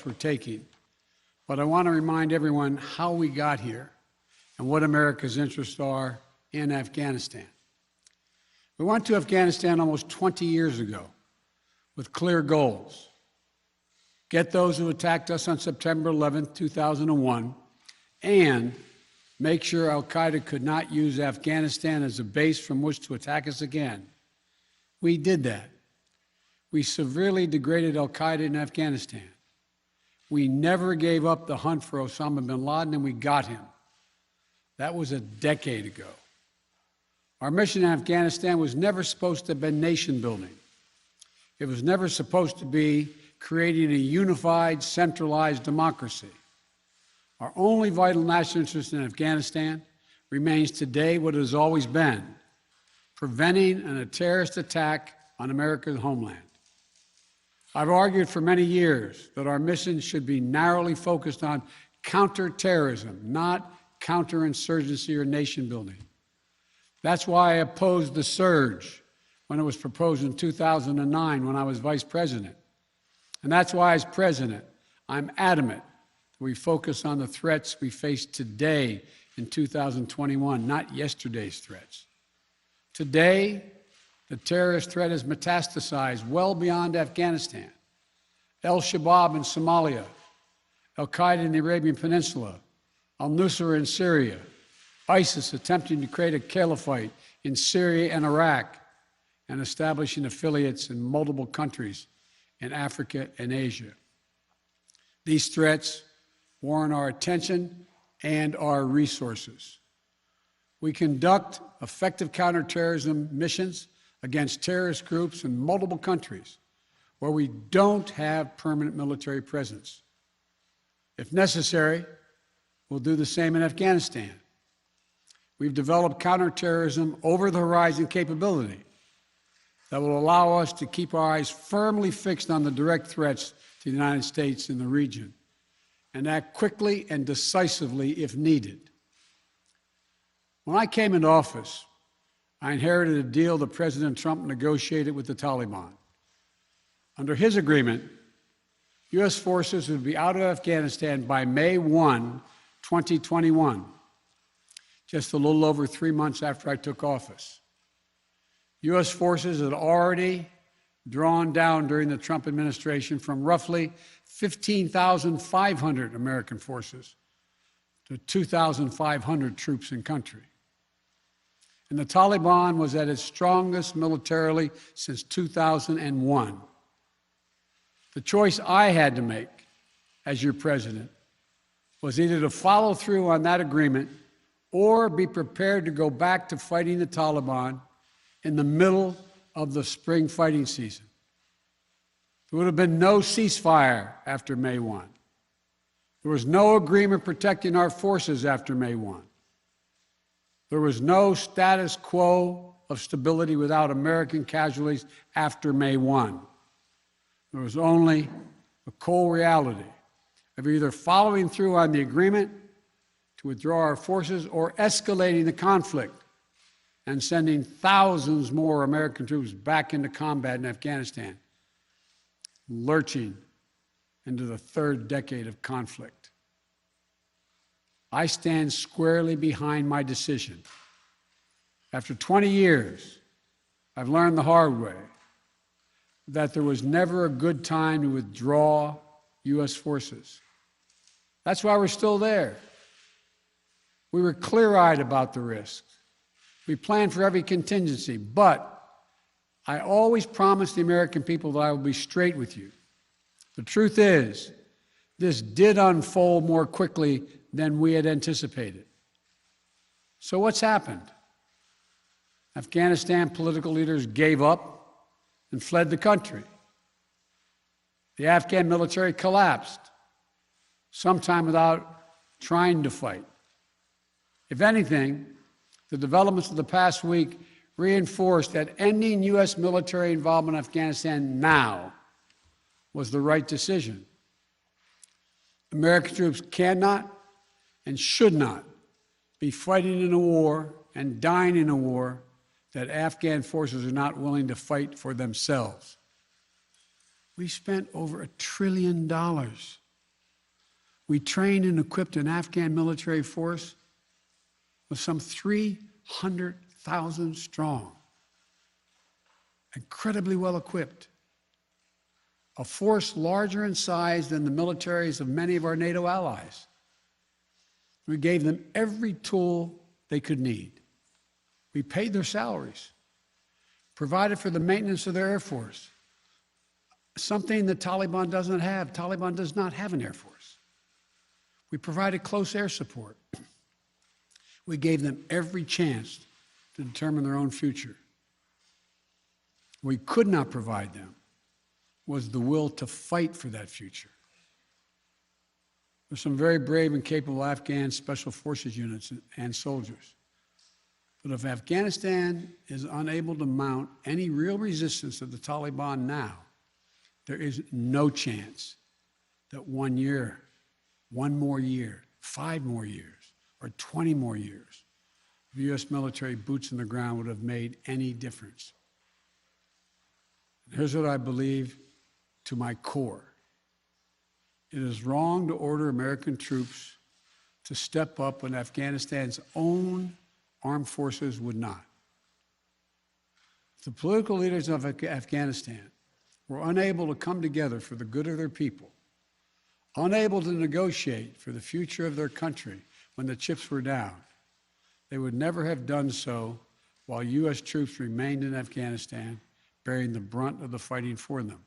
we're taking, but I want to remind everyone how we got here and what America's interests are in Afghanistan. We went to Afghanistan almost 20 years ago with clear goals. Get those who attacked us on September 11, 2001, and make sure al-Qaeda could not use Afghanistan as a base from which to attack us again. We did that. We severely degraded al-Qaeda in Afghanistan. We never gave up the hunt for Osama bin Laden, and we got him. That was a decade ago. Our mission in Afghanistan was never supposed to have been nation building. It was never supposed to be creating a unified, centralized democracy. Our only vital national interest in Afghanistan remains today what it has always been: preventing a terrorist attack on America's homeland. I've argued for many years that our mission should be narrowly focused on counterterrorism, not counterinsurgency or nation building. That's why I opposed the surge when it was proposed in 2009 when I was vice president. And that's why, as president, I'm adamant that we focus on the threats we face today in 2021, not yesterday's threats. Today, the terrorist threat has metastasized well beyond Afghanistan. Al-Shabaab in Somalia, al-Qaeda in the Arabian Peninsula, al-Nusra in Syria, ISIS attempting to create a caliphate in Syria and Iraq, and establishing affiliates in multiple countries in Africa and Asia. These threats warrant our attention and our resources. We conduct effective counterterrorism missions against terrorist groups in multiple countries where we don't have permanent military presence. If necessary, we'll do the same in Afghanistan. We've developed counterterrorism over-the-horizon capability that will allow us to keep our eyes firmly fixed on the direct threats to the United States in the region and act quickly and decisively if needed. When I came into office, I inherited a deal that President Trump negotiated with the Taliban. Under his agreement, U.S. forces would be out of Afghanistan by May 1, 2021, just a little over 3 months after I took office. U.S. forces had already drawn down during the Trump administration from roughly 15,500 American forces to 2,500 troops in country. And the Taliban was at its strongest militarily since 2001. The choice I had to make as your president was either to follow through on that agreement or be prepared to go back to fighting the Taliban in the middle of the spring fighting season. There would have been no ceasefire after May 1. There was no agreement protecting our forces after May 1. There was no status quo of stability without American casualties after May 1. There was only the cold reality of either following through on the agreement to withdraw our forces or escalating the conflict and sending thousands more American troops back into combat in Afghanistan, lurching into the third decade of conflict. I stand squarely behind my decision. After 20 years, I've learned the hard way that there was never a good time to withdraw U.S. forces. That's why we're still there. We were clear-eyed about the risks. We planned for every contingency, but I always promised the American people that I would be straight with you. The truth is, this did unfold more quickly than we had anticipated. So what's happened? Afghanistan political leaders gave up and fled the country. The Afghan military collapsed, sometime without trying to fight. If anything, the developments of the past week reinforced that ending U.S. military involvement in Afghanistan now was the right decision. American troops cannot and should not be fighting in a war and dying in a war that Afghan forces are not willing to fight for themselves. We spent over $1 trillion. We trained and equipped an Afghan military force with some 300,000 strong, incredibly well equipped, a force larger in size than the militaries of many of our NATO allies. We gave them every tool they could need. We paid their salaries, provided for the maintenance of their Air Force, something the Taliban doesn't have. Taliban does not have an Air Force. We provided close air support. We gave them every chance to determine their own future. We could not provide them was the will to fight for that future. There's some very brave and capable Afghan special forces units and soldiers. But if Afghanistan is unable to mount any real resistance to the Taliban now, there is no chance that 1 year, 1 more year, 5 more years, or 20 more years of U.S. military boots on the ground would have made any difference. Here's what I believe to my core. It is wrong to order American troops to step up when Afghanistan's own armed forces would not. If the political leaders of Afghanistan were unable to come together for the good of their people, unable to negotiate for the future of their country when the chips were down, they would never have done so while U.S. troops remained in Afghanistan, bearing the brunt of the fighting for them.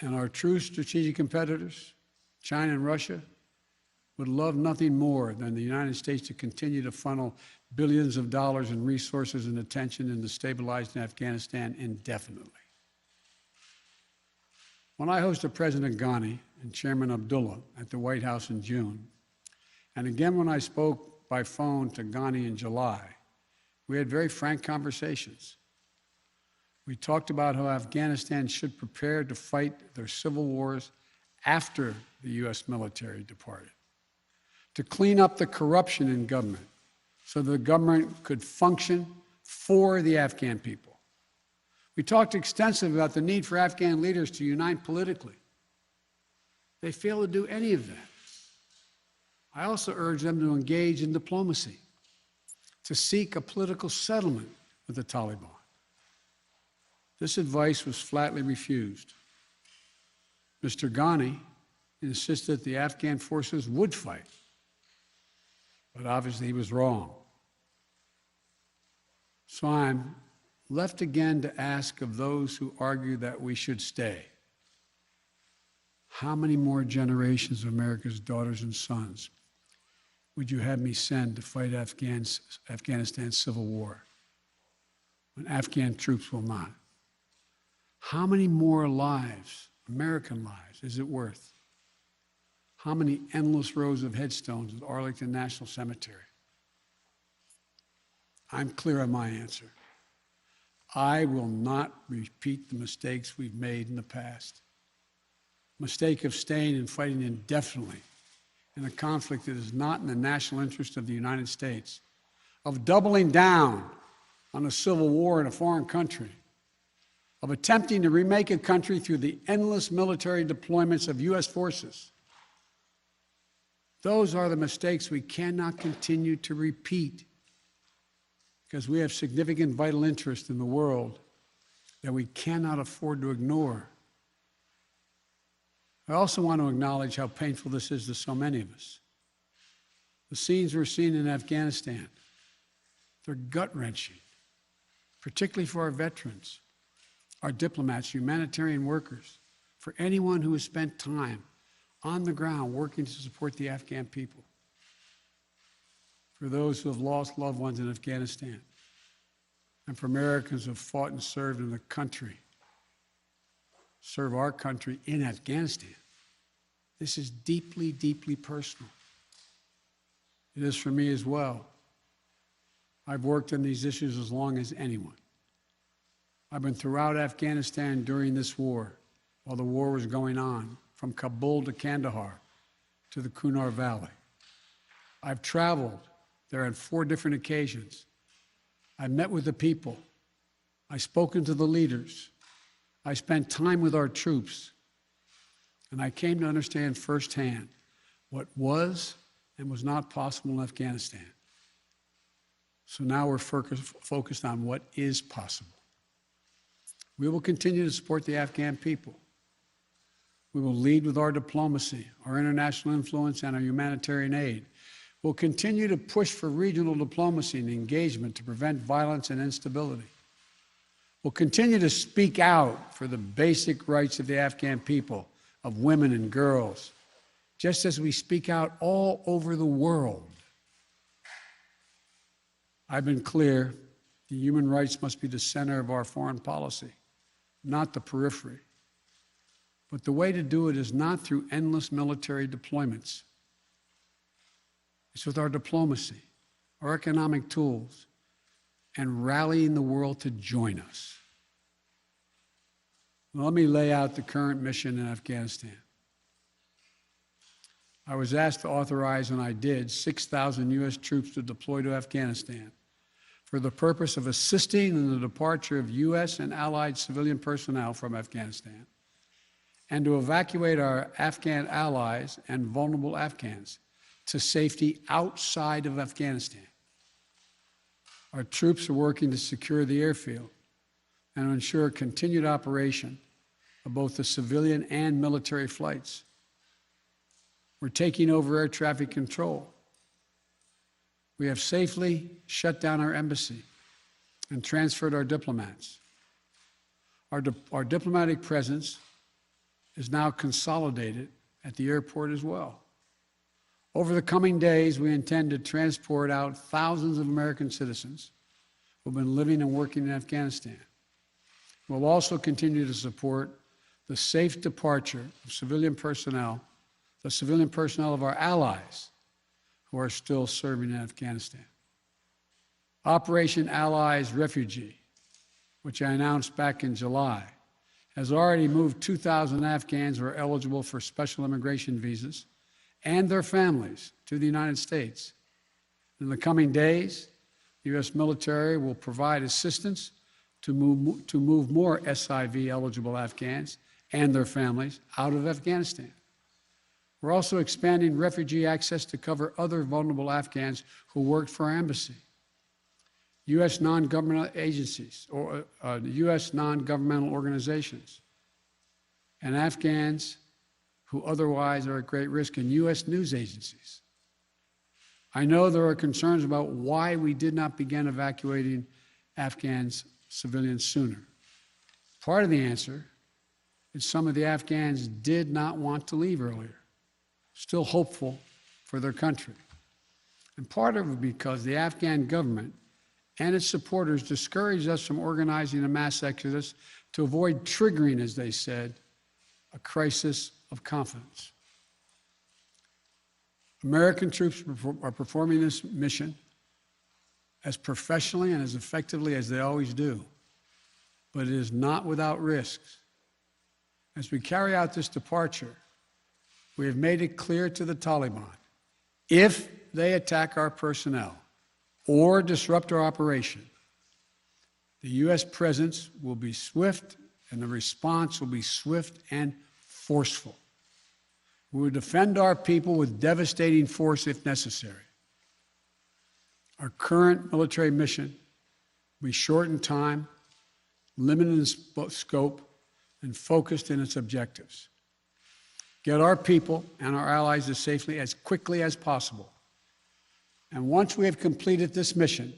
And our true strategic competitors, China and Russia, would love nothing more than the United States to continue to funnel billions of dollars in resources and attention into stabilizing Afghanistan indefinitely. When I hosted President Ghani and Chairman Abdullah at the White House in June, and again when I spoke by phone to Ghani in July, we had very frank conversations. We talked about how Afghanistan should prepare to fight their civil wars after the U.S. military departed, to clean up the corruption in government so the government could function for the Afghan people. We talked extensively about the need for Afghan leaders to unite politically. They failed to do any of that. I also urged them to engage in diplomacy, to seek a political settlement with the Taliban. This advice was flatly refused. Mr. Ghani insisted that the Afghan forces would fight, but obviously he was wrong. So I'm left again to ask of those who argue that we should stay, how many more generations of America's daughters and sons would you have me send to fight Afghanistan's civil war when Afghan troops will not? How many more lives, American lives, is it worth? How many endless rows of headstones at Arlington National Cemetery? I'm clear on my answer. I will not repeat the mistakes we've made in the past. Mistake of staying and fighting indefinitely in a conflict that is not in the national interest of the United States, of doubling down on a civil war in a foreign country, of attempting to remake a country through the endless military deployments of U.S. forces. Those are the mistakes we cannot continue to repeat because we have significant vital interest in the world that we cannot afford to ignore. I also want to acknowledge how painful this is to so many of us. The scenes we're seeing in Afghanistan, they're gut-wrenching, particularly for our veterans, our diplomats, humanitarian workers, for anyone who has spent time on the ground working to support the Afghan people, for those who have lost loved ones in Afghanistan, and for Americans who have fought and served in the country, serve our country in Afghanistan. This is deeply, deeply personal. It is for me as well. I've worked on these issues as long as anyone. I've been throughout Afghanistan during this war, while the war was going on, from Kabul to Kandahar to the Kunar Valley. I've traveled there on 4 different occasions. I've met with the people. I've spoken to the leaders. I spent time with our troops, and I came to understand firsthand what was and was not possible in Afghanistan. So now we're focused on what is possible. We will continue to support the Afghan people. We will lead with our diplomacy, our international influence, and our humanitarian aid. We'll continue to push for regional diplomacy and engagement to prevent violence and instability. We'll continue to speak out for the basic rights of the Afghan people, of women and girls, just as we speak out all over the world. I've been clear, the human rights must be the center of our foreign policy, not the periphery. But the way to do it is not through endless military deployments. It's with our diplomacy, our economic tools, and rallying the world to join us. Well, let me lay out the current mission in Afghanistan. I was asked to authorize, and I did, 6,000 U.S. troops to deploy to Afghanistan for the purpose of assisting in the departure of U.S. and allied civilian personnel from Afghanistan, and to evacuate our Afghan allies and vulnerable Afghans to safety outside of Afghanistan. Our troops are working to secure the airfield and to ensure continued operation of both the civilian and military flights. We're taking over air traffic control. We have safely shut down our embassy and transferred our diplomats. Our diplomatic presence is now consolidated at the airport as well. Over the coming days, we intend to transport out thousands of American citizens who have been living and working in Afghanistan. We'll also continue to support the safe departure of civilian personnel, the civilian personnel of our allies who are still serving in Afghanistan. Operation Allies Refugee, which I announced back in July, has already moved 2,000 Afghans who are eligible for special immigration visas and their families to the United States. In the coming days, the U.S. military will provide assistance to move more SIV-eligible Afghans and their families out of Afghanistan. We're also expanding refugee access to cover other vulnerable Afghans who worked for our embassy. U.S. non-governmental agencies or U.S. non-governmental organizations and Afghans who otherwise are at great risk, and U.S. news agencies. I know there are concerns about why we did not begin evacuating Afghans civilians sooner. Part of the answer is some of the Afghans did not want to leave earlier, still hopeful for their country. And part of it because the Afghan government and its supporters discouraged us from organizing a mass exodus to avoid triggering, as they said, a crisis of confidence. American troops are performing this mission as professionally and as effectively as they always do, but it is not without risks. As we carry out this departure, we have made it clear to the Taliban, if they attack our personnel or disrupt our operation, the U.S. presence will be swift and the response will be swift and forceful. We will defend our people with devastating force if necessary. Our current military mission will be short in time, limited in scope, and focused in its objectives. Get our people and our allies to safety as quickly as possible. And once we have completed this mission,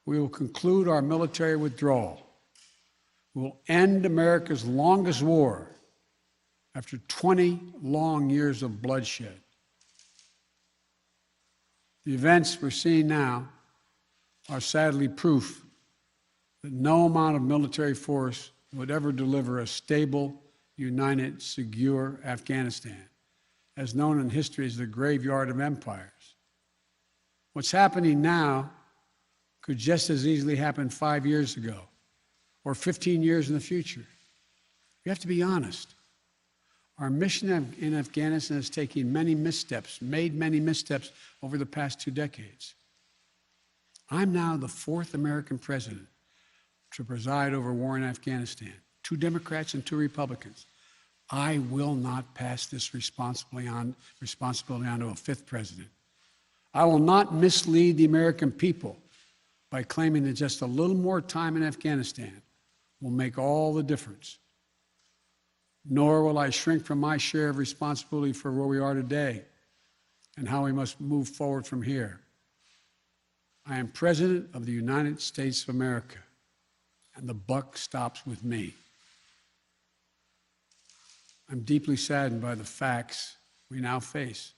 we will conclude our military withdrawal. We will end America's longest war after 20 long years of bloodshed. The events we're seeing now are sadly proof that no amount of military force would ever deliver a stable, united, secure Afghanistan, as known in history as the graveyard of empires. What's happening now could just as easily happen 5 years ago or 15 years in the future. You have to be honest. Our mission in Afghanistan is taking many missteps, made many missteps over the past 2 decades. I'm now the 4th American president to preside over war in Afghanistan, 2 Democrats and 2 Republicans. I will not pass this responsibility on to a 5th president. I will not mislead the American people by claiming that just a little more time in Afghanistan will make all the difference. Nor will I shrink from my share of responsibility for where we are today and how we must move forward from here. I am President of the United States of America, and the buck stops with me. I'm deeply saddened by the facts we now face,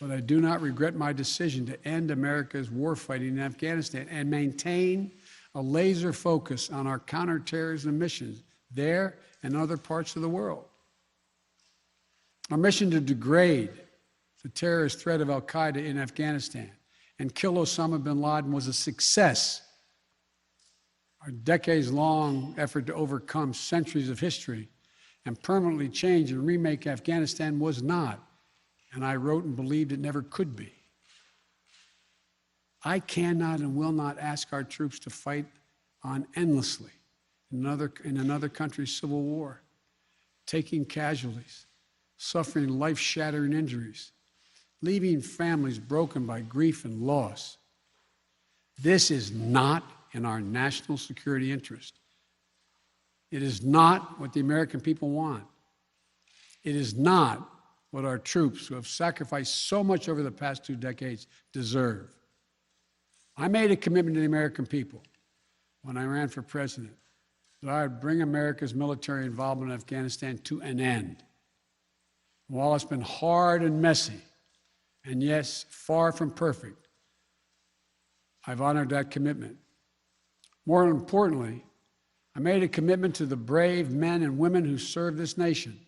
but I do not regret my decision to end America's warfighting in Afghanistan and maintain a laser focus on our counterterrorism missions there and other parts of the world. Our mission to degrade the terrorist threat of al-Qaeda in Afghanistan and kill Osama bin Laden was a success. Our decades-long effort to overcome centuries of history and permanently change and remake Afghanistan was not, and I wrote and believed it never could be. I cannot and will not ask our troops to fight on endlessly in another country's civil war, taking casualties, suffering life-shattering injuries, leaving families broken by grief and loss. This is not in our national security interest. It is not what the American people want. It is not what our troops, who have sacrificed so much over the past 2 decades, deserve. I made a commitment to the American people when I ran for president that I would bring America's military involvement in Afghanistan to an end. While it's been hard and messy, and yes, far from perfect, I've honored that commitment. More importantly, I made a commitment to the brave men and women who serve this nation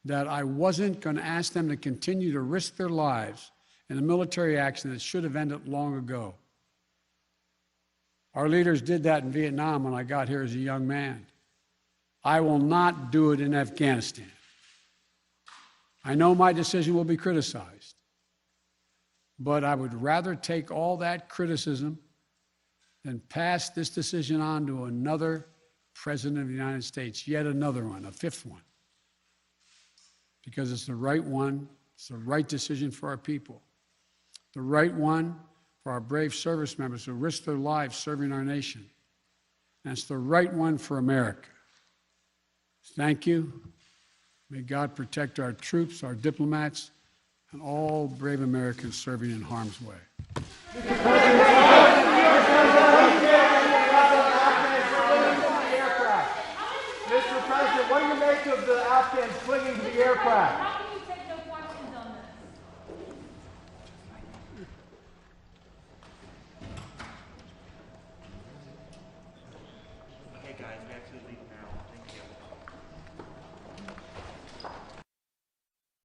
that I wasn't going to ask them to continue to risk their lives in a military action that should have ended long ago. Our leaders did that in Vietnam when I got here as a young man. I will not do it in Afghanistan. I know my decision will be criticized, but I would rather take all that criticism than pass this decision on to another President of the United States, yet another one, a 5th one, because it's the right one, it's the right decision for our people, the right one for our brave service members who risk their lives serving our nation, and it's the right one for America. Thank you. May God protect our troops, our diplomats, and all brave Americans serving in harm's way. Mr. President, what do you make of the Afghans clinging to the aircraft?